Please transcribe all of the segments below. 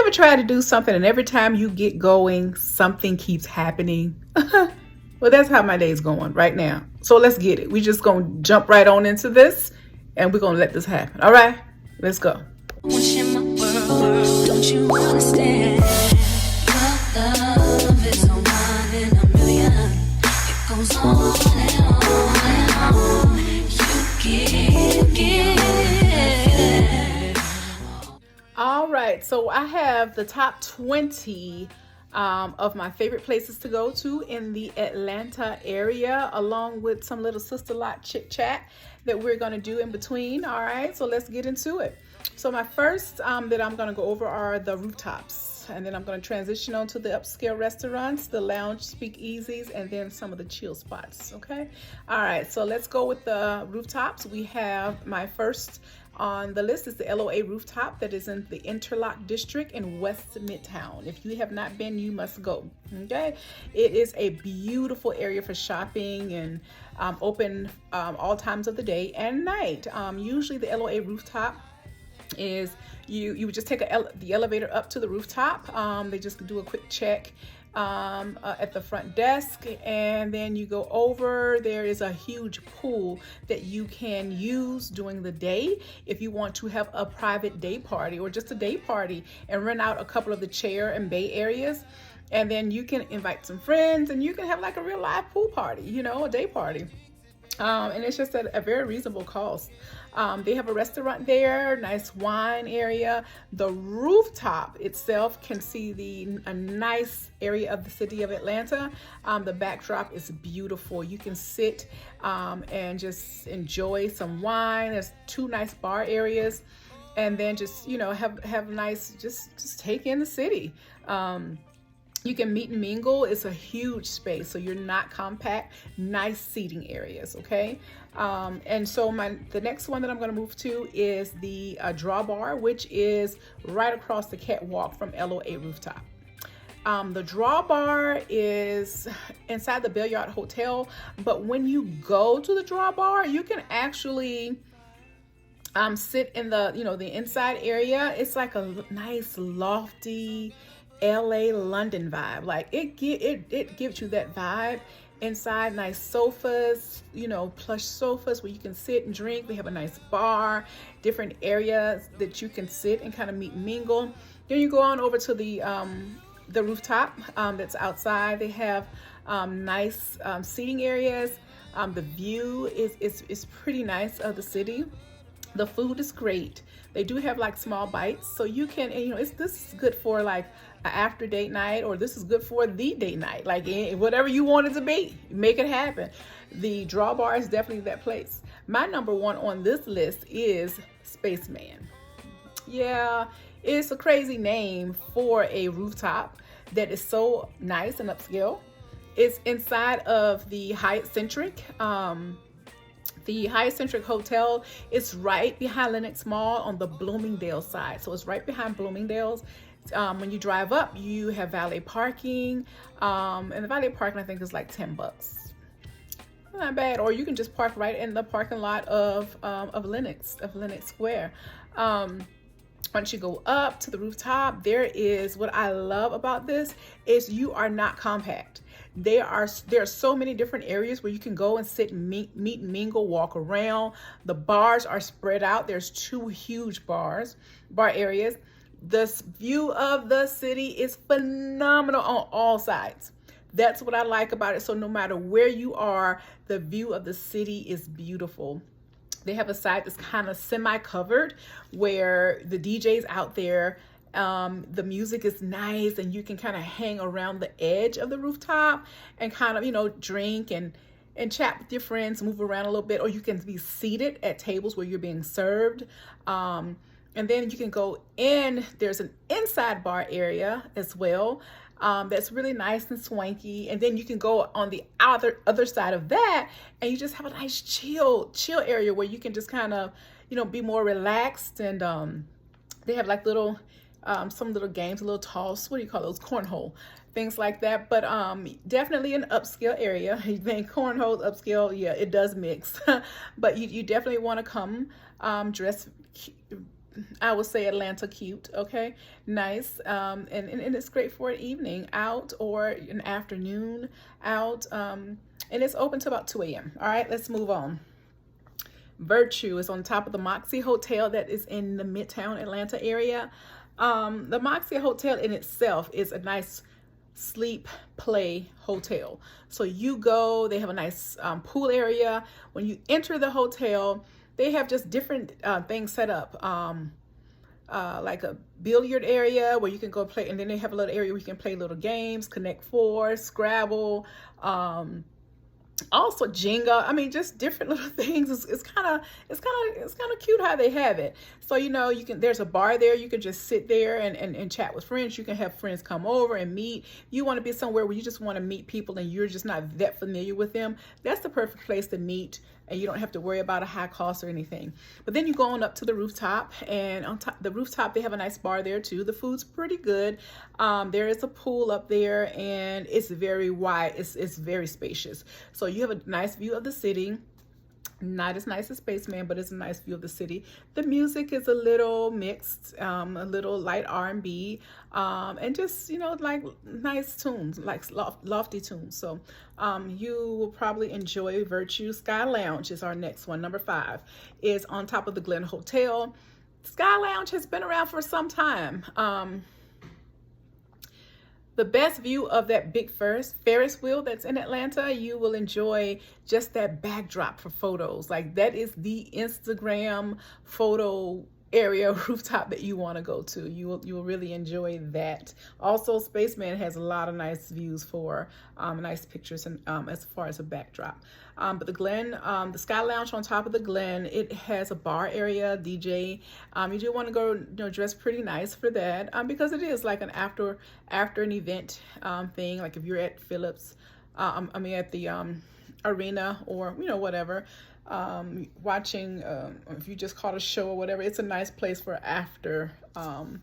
ever tried to do something and every time you get going, something keeps happening? Well, that's how my day's going right now. So let's get it. We just gonna jump right on into this and we're gonna let this happen. All right, let's go. Don't you understand? Love is a one in a million. It goes on and on and on. You give. All right, so I have the top 20 of my favorite places to go to in the Atlanta area, along with some little sister lot chit chat that we're going to do in between. All right, so let's get into it. So my first that I'm going to go over are the Rooftops, and then I'm going to transition on to the upscale restaurants, the lounge speakeasies, and then some of the chill spots. Okay, all right, so let's go with the Rooftops. We have my first on the list is the LOA Rooftop that is in the Interlock District in West Midtown. If you have not been, you must go. Okay, it is a beautiful area for shopping and open all times of the day and night. Usually the LOA Rooftop is you would just take the elevator up to the rooftop. They just do a quick check at the front desk, and then you go over. There is a huge pool that you can use during the day if you want to have a private day party or just a day party and rent out a couple of the chair and bay areas, and then you can invite some friends and you can have like a real live pool party, you know, a day party. And it's just at a very reasonable cost. They have a restaurant there, nice wine area. The rooftop itself can see a nice area of the city of Atlanta. The backdrop is beautiful. You can sit and just enjoy some wine. There's two nice bar areas, and then just, you know, have nice, just take in the city. You can meet and mingle. It's a huge space, so you're not compact. Nice seating areas, okay? And so the next one that I'm going to move to is the Draw Bar, which is right across the catwalk from LOA Rooftop. The Draw Bar is inside the Bellyard Hotel, but when you go to the Draw Bar, you can actually sit in the, you know, the inside area. It's like a nice lofty LA London vibe. Like it gives you that vibe inside. Nice sofas, you know, plush sofas where you can sit and drink. They have a nice bar, different areas that you can sit and kind of meet and mingle. Then you go on over to the rooftop that's outside. They have nice seating areas. The view is pretty nice of the city. The food is great. They do have like small bites, so you can, and, you know, this is good for like an after date night, or this is good for the date night, like whatever you want it to be, make it happen. The Draw Bar is definitely that place. My number one on this list is Spaceman. Yeah, it's a crazy name for a rooftop that is so nice and upscale. It's inside of the Hyatt Centric. The Hyatt Centric Hotel is right behind Lenox Mall on the Bloomingdale side. So it's right behind Bloomingdale's. When you drive up, you have valet parking. And the valet parking, I think, is like $10. Not bad. Or you can just park right in the parking lot of Lenox Square. Once you go up to the rooftop, there is, what I love about this is you are not compact. There are so many different areas where you can go and sit and meet, mingle, walk around. The bars are spread out. There's two huge bar areas. The view of the city is phenomenal on all sides. That's what I like about it. So no matter where you are, the view of the city is beautiful. They have a side that's kind of semi-covered where the DJ's out there. The music is nice, and you can kind of hang around the edge of the rooftop and kind of, you know, drink and chat with your friends, move around a little bit, or you can be seated at tables where you're being served. And then you can go in. There's an inside bar area as well. That's really nice and swanky, and then you can go on the other side of that, and you just have a nice chill area where you can just kind of, you know, be more relaxed. And they have like little some little games, a little toss, what do you call those, cornhole, things like that. But definitely an upscale area. You think cornhole, upscale, yeah, it does mix. But you definitely want to come dressed I would say Atlanta cute, okay? Nice. And it's great for an evening out or an afternoon out. And it's open to about 2 a.m. All right, let's move on. Virtue is on top of the Moxie Hotel that is in the Midtown Atlanta area. The Moxie Hotel in itself is a nice sleep play hotel. So you go, they have a nice pool area. When you enter the hotel, they have just different things set up, like a billiard area where you can go play, and then they have a little area where you can play little games, Connect Four, Scrabble, also Jenga. I mean, just different little things. It's kind of cute how they have it. So, you know, there's a bar there. You can just sit there and chat with friends. You can have friends come over and meet. You want to be somewhere where you just want to meet people and you're just not that familiar with them. That's the perfect place to meet, and you don't have to worry about a high cost or anything. But then you go on up to the rooftop, and on top the rooftop, they have a nice bar there too. The food's pretty good. There is a pool up there, and it's very wide. It's very spacious. So you have a nice view of the city. Not as nice as Spaceman, but it's a nice view of the city. The music is a little mixed, a little light R&B, and just, you know, like nice tunes, like lofty tunes. So you will probably enjoy Virtue. Sky Lounge is our next one. Number 5 is on top of the Glen Hotel. Sky Lounge has been around for some time. The best view of that big Ferris wheel that's in Atlanta, you will enjoy just that backdrop for photos. Like, that is the Instagram photo area rooftop that you want to go to. You will really enjoy that. Also, Spaceman has a lot of nice views for nice pictures and as far as a backdrop. But the Glen, the Sky Lounge on top of the Glen, it has a bar area, DJ. You do want to go, you know, dress pretty nice for that, because it is like an after an event thing. Like if you're at Phillips, I mean at the arena, or, you know, whatever, watching, if you just caught a show or whatever, it's a nice place for after an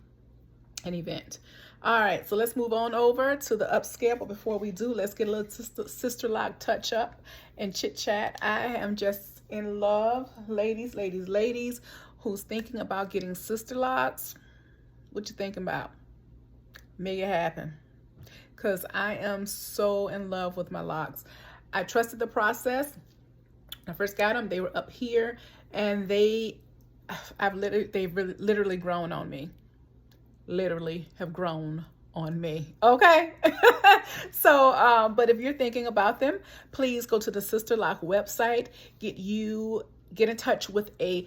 event. All right, so let's move on over to the Upscale. But before we do, let's get a little sister lock touch up and chit chat. I am just in love, ladies, who's thinking about getting Sisterlocks. What you thinking about? Make it happen, because I am so in love with my locks. I trusted the process. When I first got them, they were up here, and they've literally grown on me. Literally have grown on me. Okay. So, but if you're thinking about them, please go to the Sisterlock website, get in touch with a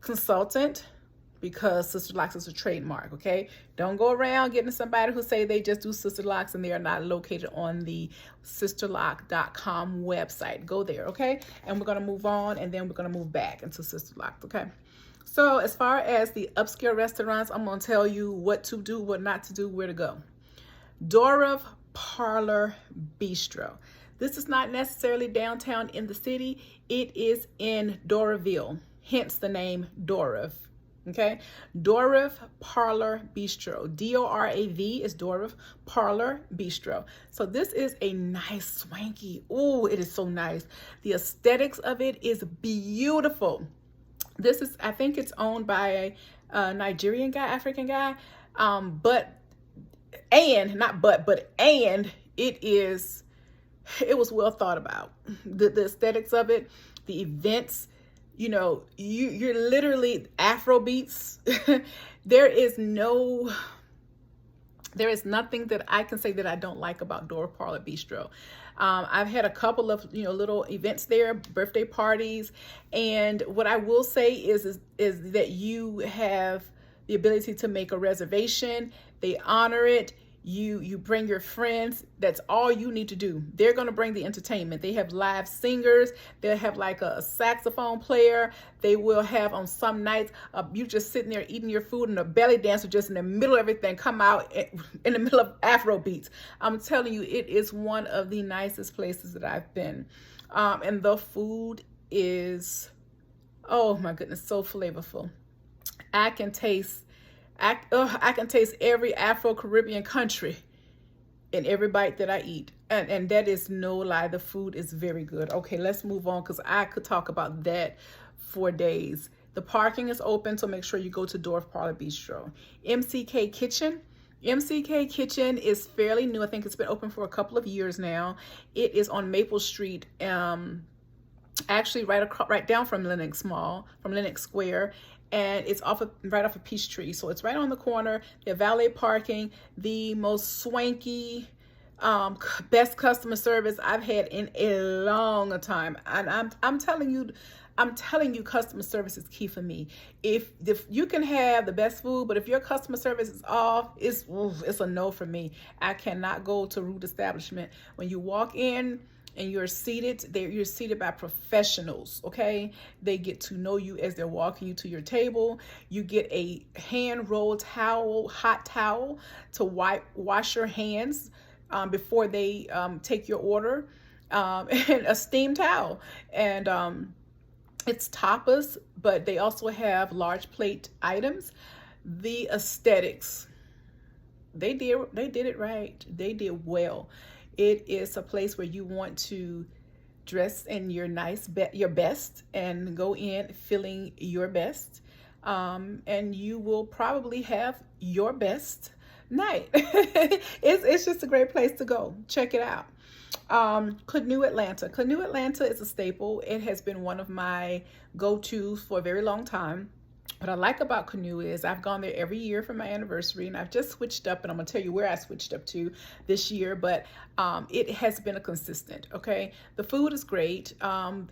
consultant, because Sisterlocks is a trademark. Okay. Don't go around getting somebody who say they just do Sisterlocks and they are not located on the sisterlock.com website. Go there. Okay. And we're going to move on, and then we're going to move back into Sisterlocks. Okay. So as far as the upscale restaurants, I'm going to tell you what to do, what not to do, where to go. Dorif Parlor Bistro. This is not necessarily downtown in the city. It is in Doraville, hence the name Dorif. Okay, Dorif Parlor Bistro. D-O-R-A-V is Dorif Parlor Bistro. So this is a nice, swanky. Oh, it is so nice. The aesthetics of it is beautiful. This is, I think it's owned by a Nigerian guy, African guy. It was well thought about. The aesthetics of it, the events, you know, you're literally Afro beats. There is nothing that I can say that I don't like about Dorif Parlor Bistro. I've had a couple of, you know, little events there, birthday parties, and what I will say is that you have the ability to make a reservation. They honor it. You bring your friends. That's all you need to do. They're going to bring the entertainment. They have live singers. They'll have like a saxophone player. They will have on some nights, you just sitting there eating your food, and a belly dancer just in the middle of everything come out in the middle of Afro beats. I'm telling you, it is one of the nicest places that I've been. And the food is, oh my goodness, so flavorful. I can taste every Afro-Caribbean country in every bite that I eat. And that is no lie. The food is very good. Okay, let's move on, because I could talk about that for days. The parking is open, so make sure you go to Dorf Parlor Bistro. MCK Kitchen. MCK Kitchen is fairly new. I think it's been open for a couple of years now. It is on Maple Street, actually right down from Lenox Mall, from Lenox Square, and it's right off of Peachtree. So it's right on the corner. They have valet parking, the most swanky, best customer service I've had in a long time. And I'm telling you, customer service is key for me. If you can have the best food, but if your customer service is off, it's a no for me. I cannot go to rude establishment. When you walk in and you're seated by professionals, okay? They get to know you as they're walking you to your table. You get a hand-rolled towel, hot towel to wash your hands before they take your order, and a steam towel. And it's tapas, but they also have large plate items. The aesthetics, they did it right. They did well. It is a place where you want to dress in your your best and go in feeling your best. And you will probably have your best night. It's just a great place to go. Check it out. Canoe Atlanta. Canoe Atlanta is a staple. It has been one of my go-tos for a very long time. What I like about Canoe is I've gone there every year for my anniversary, and I've just switched up, and I'm gonna tell you where I switched up to this year, but it has been a consistent, okay? The food is great.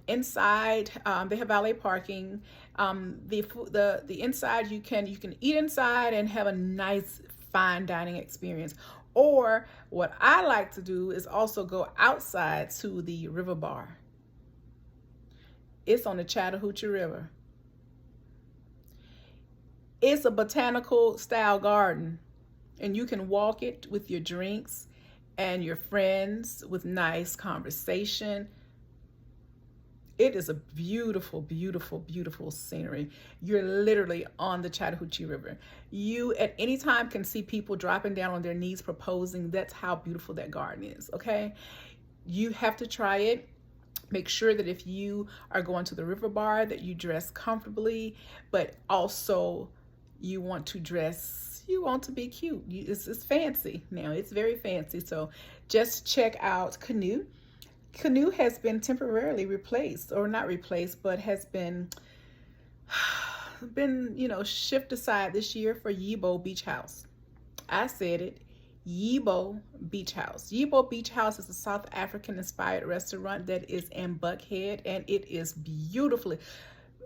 Inside, they have valet parking. The inside, you can eat inside and have a nice fine dining experience. Or what I like to do is also go outside to the river bar. It's on the Chattahoochee River. It's a botanical style garden, and you can walk it with your drinks and your friends with nice conversation. It is a beautiful, beautiful, beautiful scenery. You're literally on the Chattahoochee River. You at any time can see people dropping down on their knees proposing. That's how beautiful that garden is, okay? You have to try it. Make sure that if you are going to the river bar that you dress comfortably, but also you want to be cute. It's fancy now. It's very fancy. So just check out Canoe. Canoe has been temporarily replaced, or not replaced, but has been shift aside this year for Yebo Beach House. I said it, Yebo Beach House. Yebo Beach House is a South African inspired restaurant that is in Buckhead, and it is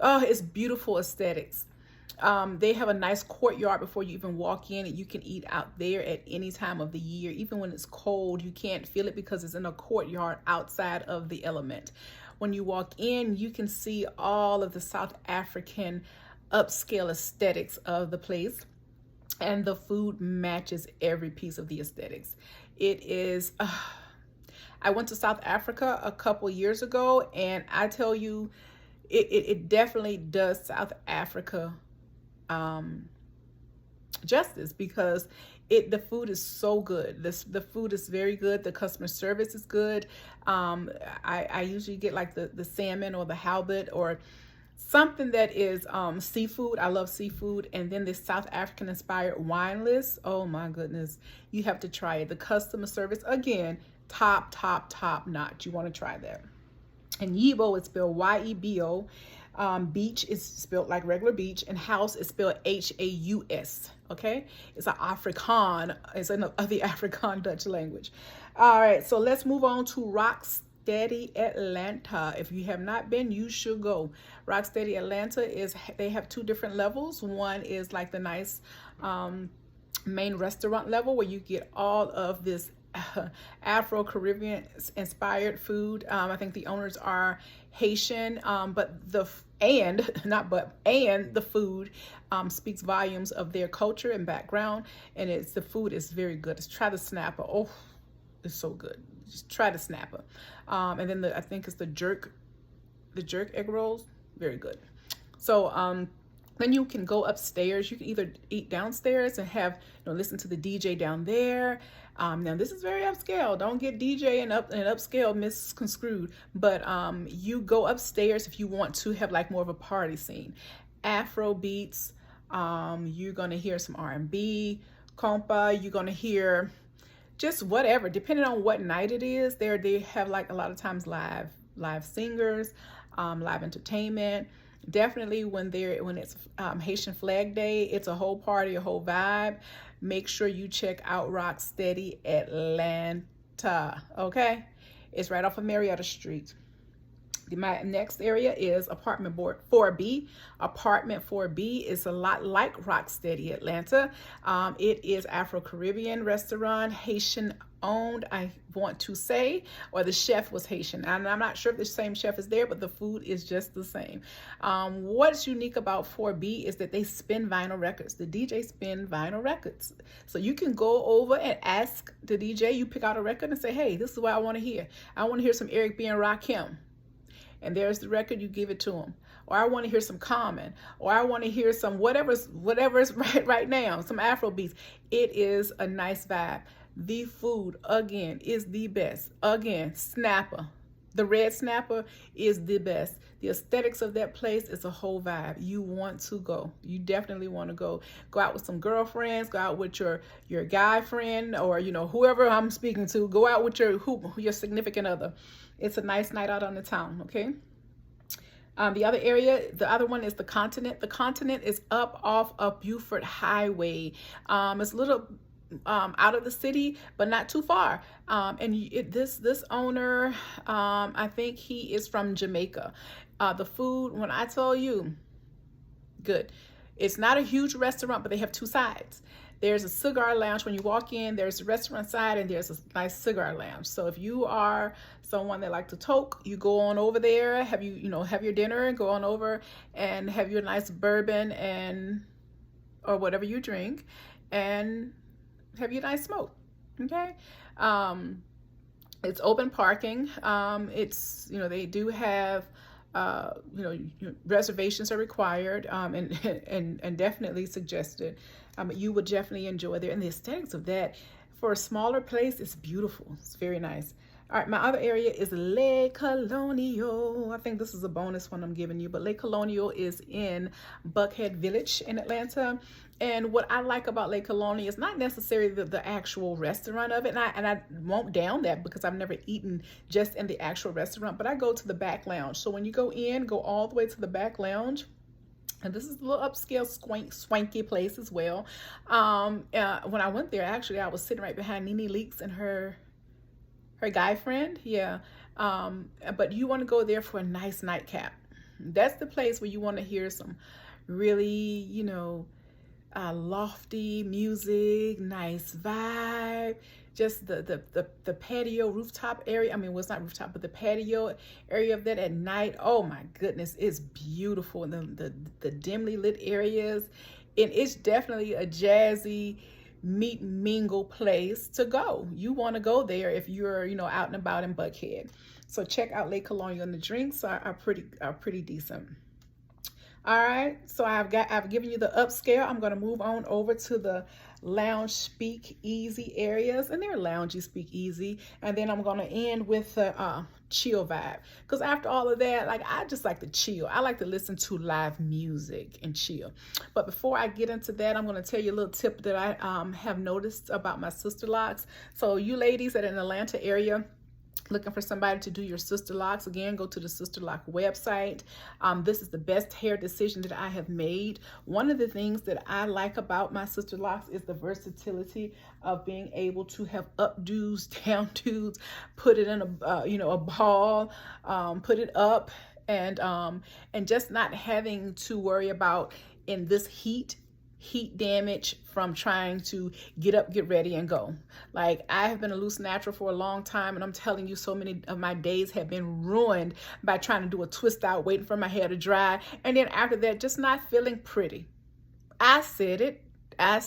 it's beautiful aesthetics. They have a nice courtyard before you even walk in, and you can eat out there at any time of the year. Even when it's cold, you can't feel it because it's in a courtyard outside of the element. When you walk in, you can see all of the South African upscale aesthetics of the place, and the food matches every piece of the aesthetics. It is, I went to South Africa a couple years ago, and I tell you, it definitely does South Africa justice, because the food is so good. The food is very good. The customer service is good. I usually get like the salmon or the halibut or something that is seafood. I love seafood. And then this South African inspired wine list. Oh my goodness. You have to try it. The customer service, again, top notch. You want to try that. And Yebo is spelled Y-E-B-O. Beach is spelled like regular beach, and house is spelled H-A-U-S. Okay, it's an Afrikaan. It's in the Afrikaan Dutch language. All right, so let's move on to Rocksteady Atlanta. If you have not been, you should go. Rocksteady Atlanta they have two different levels. One is like the nice main restaurant level where you get all of this Afro-Caribbean inspired food. I think the owners are Haitian, the food speaks volumes of their culture and background, and the food is very good. Let's try the snapper. Oh, it's so good. Just try the snapper. And then I think it's the jerk egg rolls. Very good. So then you can go upstairs. You can either eat downstairs and have, listen to the DJ down there. Now this is very upscale. Don't get DJ and upscale misconstrued. But you go upstairs if you want to have like more of a party scene. Afro beats. You're gonna hear some R&B, compa. You're gonna hear just whatever, depending on what night it is. They have like a lot of times live singers, live entertainment. Definitely when it's Haitian Flag Day, it's a whole party, a whole vibe. Make sure you check out Rocksteady Atlanta. Okay, it's right off of Marietta Street. My next area is apartment 4B. Apartment 4B is a lot like Rocksteady Atlanta. It is Afro-Caribbean restaurant, Haitian owned, I want to say, or the chef was Haitian. And I'm not sure if the same chef is there, but the food is just the same. What's unique about 4B is that they spin vinyl records. The DJ spin vinyl records. So you can go over and ask the DJ, you pick out a record and say, hey, this is what I want to hear. I want to hear some Eric B. and Rakim. And there's the record, you give it to them. Or I want to hear some Common, or I want to hear some whatever's right now, some Afro beats. It is a nice vibe. The food, again, is the best. Again, snapper. The red snapper is the best. The aesthetics of that place is a whole vibe. You want to go. You definitely want to go. Go out with some girlfriends. Go out with your guy friend, or whoever I'm speaking to. Go out with your significant other. It's a nice night out on the town. Okay. The other one is the Continent. The Continent is up off of Buford Highway. It's a little out of the city, but not too far. This owner, I think he is from Jamaica. The food, when I tell you, good. It's not a huge restaurant, but they have two sides. There's a cigar lounge when you walk in. There's a restaurant side, and there's a nice cigar lounge. So if you are someone that like to toke, you go on over there, have your dinner, and go on over and have your nice bourbon or whatever you drink, and have your nice smoke. Okay. It's open parking. They do have reservations are required, and definitely suggested. You would definitely enjoy there, and the aesthetics of that for a smaller place is beautiful. It's very nice. All right, my other area is Le Colonial. I think this is a bonus one I'm giving you, but Le Colonial is in Buckhead Village in Atlanta. And what I like about Le Colonial is not necessarily the actual restaurant of it. And I won't down that because I've never eaten just in the actual restaurant, but I go to the back lounge. So when you go in, go all the way to the back lounge. And this is a little upscale, swanky place as well. When I went there, actually, I was sitting right behind Nene Leakes and her guy friend. Yeah. But you want to go there for a nice nightcap. That's the place where you want to hear some really, lofty music, nice vibe, just the patio rooftop area. I mean, well, it's not rooftop, but the patio area of that at night. Oh my goodness, it's beautiful. And the dimly lit areas, and it's definitely a jazzy meet mingle place to go. You want to go there if you're out and about in Buckhead. So check out Lake Colonial, and the drinks are pretty decent. All right, so I've given you the upscale. I'm going to move on over to the lounge speakeasy areas, and they're loungy speakeasy, and then I'm going to end with the chill vibe, because after all of that, I just like to chill. I like to listen to live music and chill. But before I get into that, I'm going to tell you a little tip that I have noticed about my Sisterlocks. So you ladies that are in the Atlanta area looking for somebody to do your Sisterlocks, again, go to the Sisterlock website. This is the best hair decision that I have made. One of the things that I like about my Sisterlocks is the versatility of being able to have updos, downdos, put it in a ball, put it up, and just not having to worry about, in this heat damage from trying to get up, get ready, and go. I have been a loose natural for a long time, and I'm telling you, so many of my days have been ruined by trying to do a twist out, waiting for my hair to dry, and then after that, just not feeling pretty. I said it. I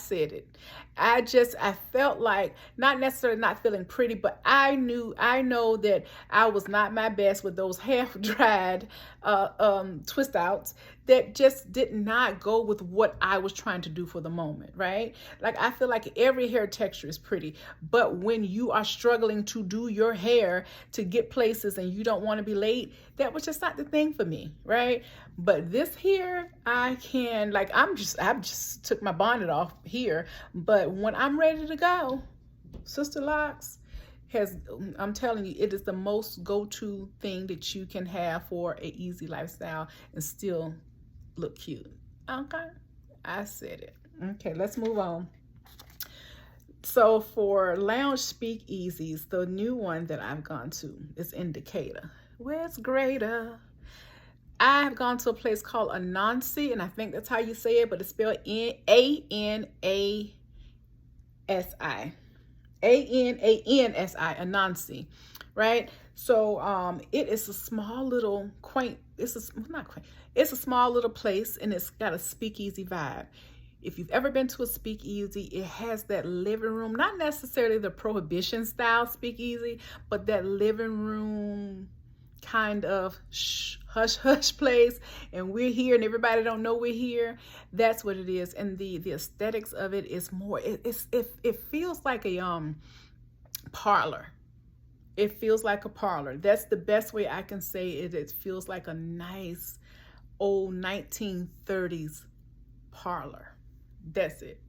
felt like, not necessarily not feeling pretty, but I know that I was not my best with those half dried twist outs that just did not go with what I was trying to do for the moment, right? Like, I feel like every hair texture is pretty, but when you are struggling to do your hair to get places and you don't want to be late, that was just not the thing for me, right? But this here, I can, like, I just took my bonnet off here, but when I'm ready to go, Sisterlocks has, I'm telling you, it is the most go-to thing that you can have for an easy lifestyle and still look cute. Okay, I said it. Okay, let's move on. So for lounge speakeasies, the new one that I've gone to is in Decatur. Where's greater? I've gone to a place called Anansi, and I think that's how you say it, but it's spelled Anansi. Anansi, Anansi, right? So it is a small little quaint, it's a small little place, and it's got a speakeasy vibe. If you've ever been to a speakeasy, it has that living room, not necessarily the prohibition style speakeasy, but that living room kind of hush hush place, and we're here and everybody don't know we're here. That's what it is. And the aesthetics of it is more, it feels like a parlor. It feels like a parlor. That's the best way I can say it. It feels like a nice old 1930s parlor. That's it.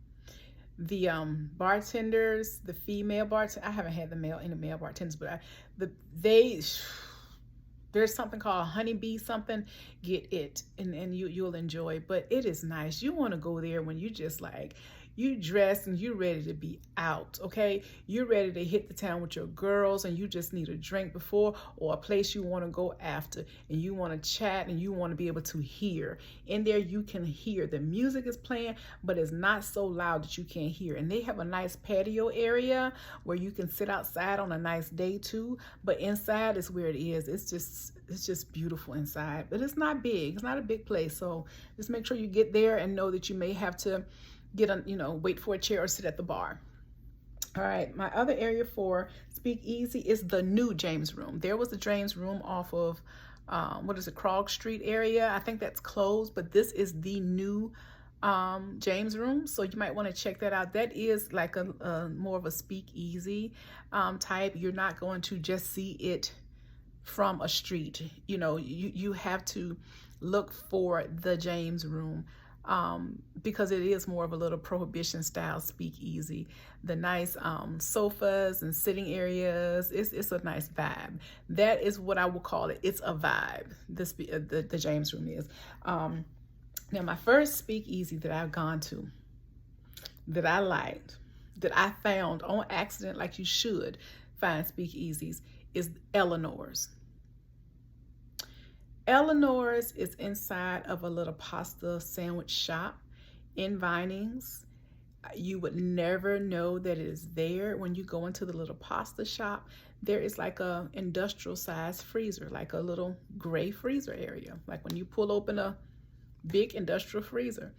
The bartenders, the female bartenders, I haven't had any male bartenders, but there's something called honeybee something. Get it, and you'll enjoy. But it is nice. You want to go there when you just like, you dressed and you're ready to be out, okay? You're ready to hit the town with your girls and you just need a drink before, or a place you want to go after, and you want to chat and you want to be able to hear. In there you can hear the music is playing, but it's not so loud that you can't hear. And they have a nice patio area where you can sit outside on a nice day too, but inside is where it is. It's just beautiful inside, but it's not big. It's not a big place. So just make sure you get there and know that you may have to wait for a chair or sit at the bar. All right, my other area for speakeasy is the new James Room. There was the James Room off of, Krog Street area. I think that's closed, but this is the new James Room. So you might want to check that out. That is like a more of a speakeasy type. You're not going to just see it from a street. You have to look for the James Room. Because it is more of a little prohibition style speakeasy. The nice sofas and sitting areas, it's a nice vibe. That is what I will call it. It's a vibe. The James Room is. Now my first speakeasy that I've gone to, that I liked, that I found on accident, like you should find speakeasies, is Eleanor's. Eleanor's is inside of a little pasta sandwich shop in Vinings. You would never know that it is there. When you go into the little pasta shop, there is like a industrial size freezer, like a little gray freezer area. Like when you pull open a big industrial freezer,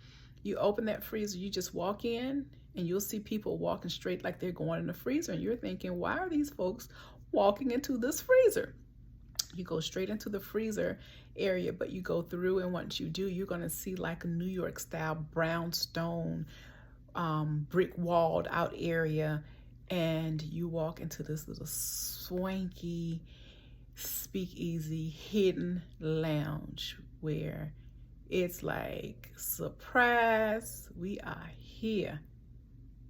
you open that freezer, you just walk in and you'll see people walking straight like they're going in the freezer. And you're thinking, why are these folks walking into this freezer? You go straight into the freezer area, but you go through, and once you do, you're going to see like a New York style brownstone brick walled out area, and you walk into this little swanky speakeasy hidden lounge where it's like, surprise, we are here.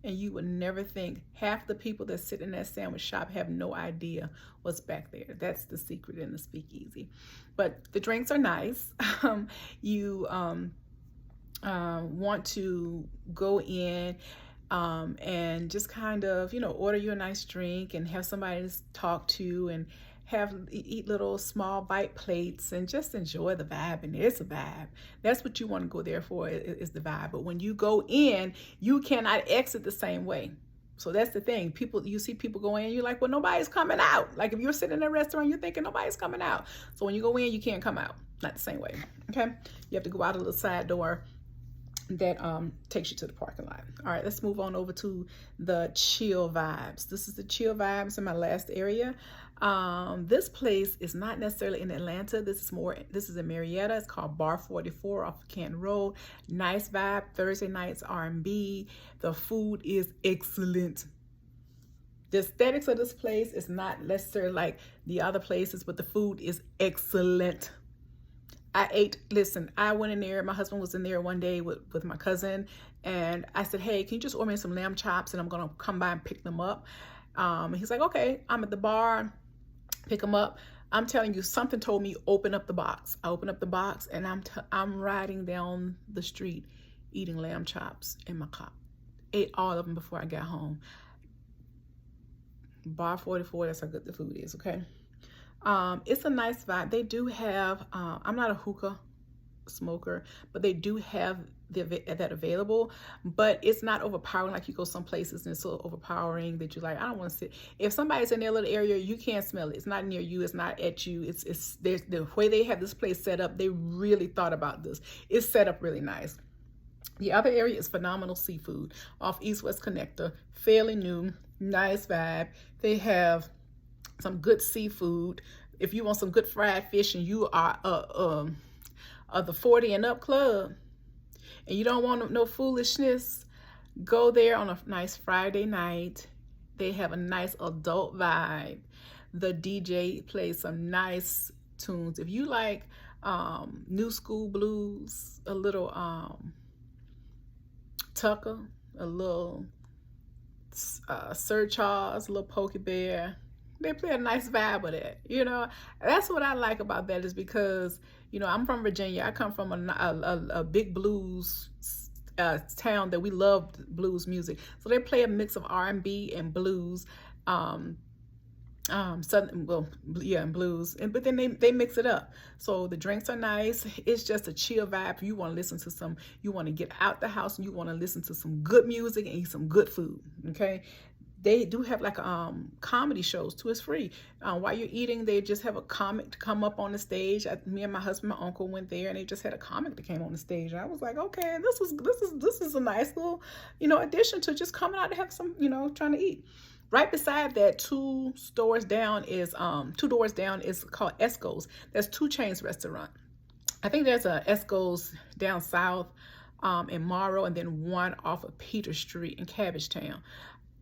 And you would never think. Half the people that sit in that sandwich shop have no idea what's back there. That's the secret in the speakeasy. But the drinks are nice. You want to go in and just kind of, order you a nice drink and have somebody to talk to, and eat little small bite plates and just enjoy the vibe. And it's a vibe. That's what you want to go there for, is the vibe. But when you go in, you cannot exit the same way. So that's the thing. You see people go in, you're like, well, nobody's coming out. Like if you're sitting in a restaurant, you're thinking nobody's coming out. So when you go in, you can't come out. Not the same way. Okay. You have to go out a little side door that takes you to the parking lot. All right, let's move on over to the chill vibes. This is the chill vibes in my last area. This place is not necessarily in Atlanta. This is in Marietta. It's called Bar 44 off of Canton Road. Nice vibe. Thursday nights R&B. The food is excellent. The aesthetics of this place is not necessarily like the other places, but the food is excellent. I went in there, my husband was in there one day with my cousin, and I said, hey, can you just order me some lamb chops and I'm gonna come by and pick them up? He's like, okay. I'm at the bar, pick them up. I'm telling you, something told me open up the box. I open up the box and I'm riding down the street eating lamb chops in my car. Ate all of them before I got home. Bar 44, that's how good the food is, okay? It's a nice vibe. They do have, I'm not a hookah smoker, but they do have that available, but it's not overpowering. Like you go some places and it's so overpowering that you're like, I don't want to sit. If somebody's in their little area, you can't smell it. It's not near you. It's not at you. It's the way they have this place set up. They really thought about this. It's set up really nice. The other area is Phenomenal Seafood off East-West Connector. Fairly new, nice vibe. They have some good seafood. If you want some good fried fish and you are the 40 and up club and you don't want no foolishness, go there on a nice Friday night. They have a nice adult vibe. The DJ plays some nice tunes. If you like new school blues, a little Tucker, a little Sir Charles, a little Pokey Bear, they play a nice vibe with it. You know, that's what I like about that, is because, you know, I'm from Virginia. I come from a big blues town that we love blues music. So they play a mix of R&B and blues, southern, well, yeah, and blues, but then they mix it up. So the drinks are nice. It's just a chill vibe. You want to listen to you want to get out the house and you want to listen to some good music and eat some good food. Okay. They do have like comedy shows too. It's free. While you're eating, they just have a comic to come up on the stage. Me and my husband, my uncle went there, and they just had a comic that came on the stage. And I was like, okay, this is a nice little, you know, addition to just coming out to have some, you know, trying to eat. Right beside that, two doors down is called Esco's. There's 2 Chains restaurant. I think there's a Esco's down south in Morrow, and then one off of Peter Street in Cabbagetown.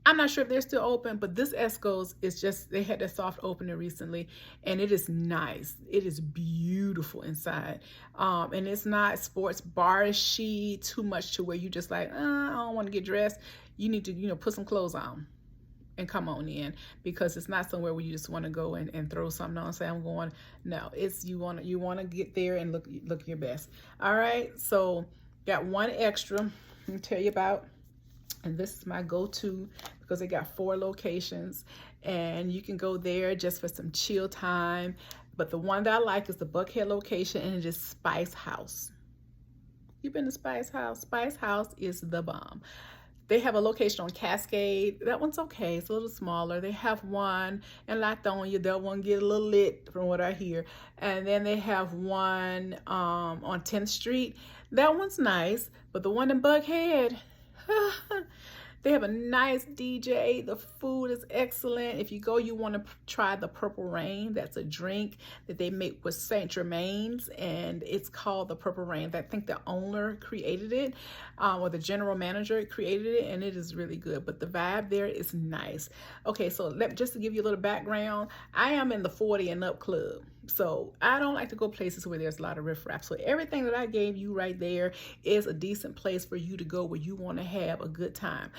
I'm not sure if they're still open, but this Esco's is just, they had their soft opening recently, and it is nice. It is beautiful inside. And it's not sports bar-ish too much to where you just like, I don't want to get dressed. You need to, you know, put some clothes on and come on in, because it's not somewhere where you just want to go and throw something on and say I'm going. No, it's you want to get there and look your best. All right, so got one extra let me tell you about, and this is my go-to because they got 4 locations and you can go there just for some chill time. But the one that I like is the Buckhead location, and it is Spice House. You've been to Spice House? Spice House is the bomb. They have a location on Cascade. That one's okay. It's a little smaller. They have one in Latonia. That one get a little lit from what I hear. And then they have one on 10th Street. That one's nice. But the one in Buckhead, they have a nice DJ. The food is excellent. If you go, you want to try the Purple Rain. That's a drink that they make with Saint Germain's, and it's called the Purple Rain. I think the owner created it, or the general manager created it, and it is really good. But the vibe there is nice. Okay, so just to give you a little background, I am in the 40 and up club. So I don't like to go places where there's a lot of riffraff. So everything that I gave you right there is a decent place for you to go where you want to have a good time.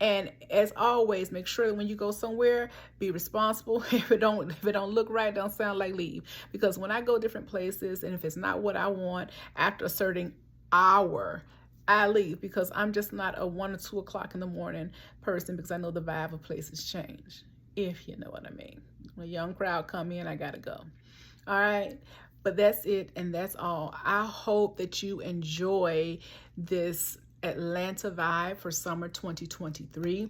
And as always, make sure that when you go somewhere, be responsible. If it don't look right, don't sound like, leave. Because when I go different places, and if it's not what I want after a certain hour, I leave, because I'm just not a 1 or 2 o'clock in the morning person, because I know the vibe of places change, if you know what I mean. When a young crowd come in, I gotta go. All right, but that's it, and that's all. I hope that you enjoy this Atlanta vibe for summer 2023.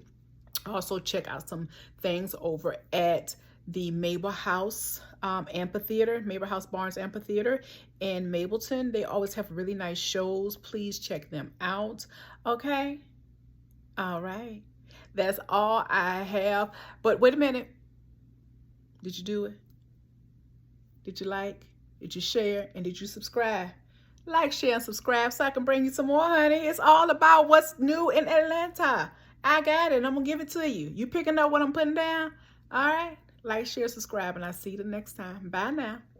Also check out some things over at the Mabel House Amphitheater, Mabel House Barnes Amphitheater in Mableton. They always have really nice shows. Please check them out. Okay. All right. That's all I have. But wait a minute. Did you do it? Did you like? Did you share? And did you subscribe? Like, share, and subscribe so I can bring you some more, honey. It's all about what's new in Atlanta. I got it. I'm going to give it to you. You picking up what I'm putting down? All right. Like, share, subscribe, and I'll see you the next time. Bye now.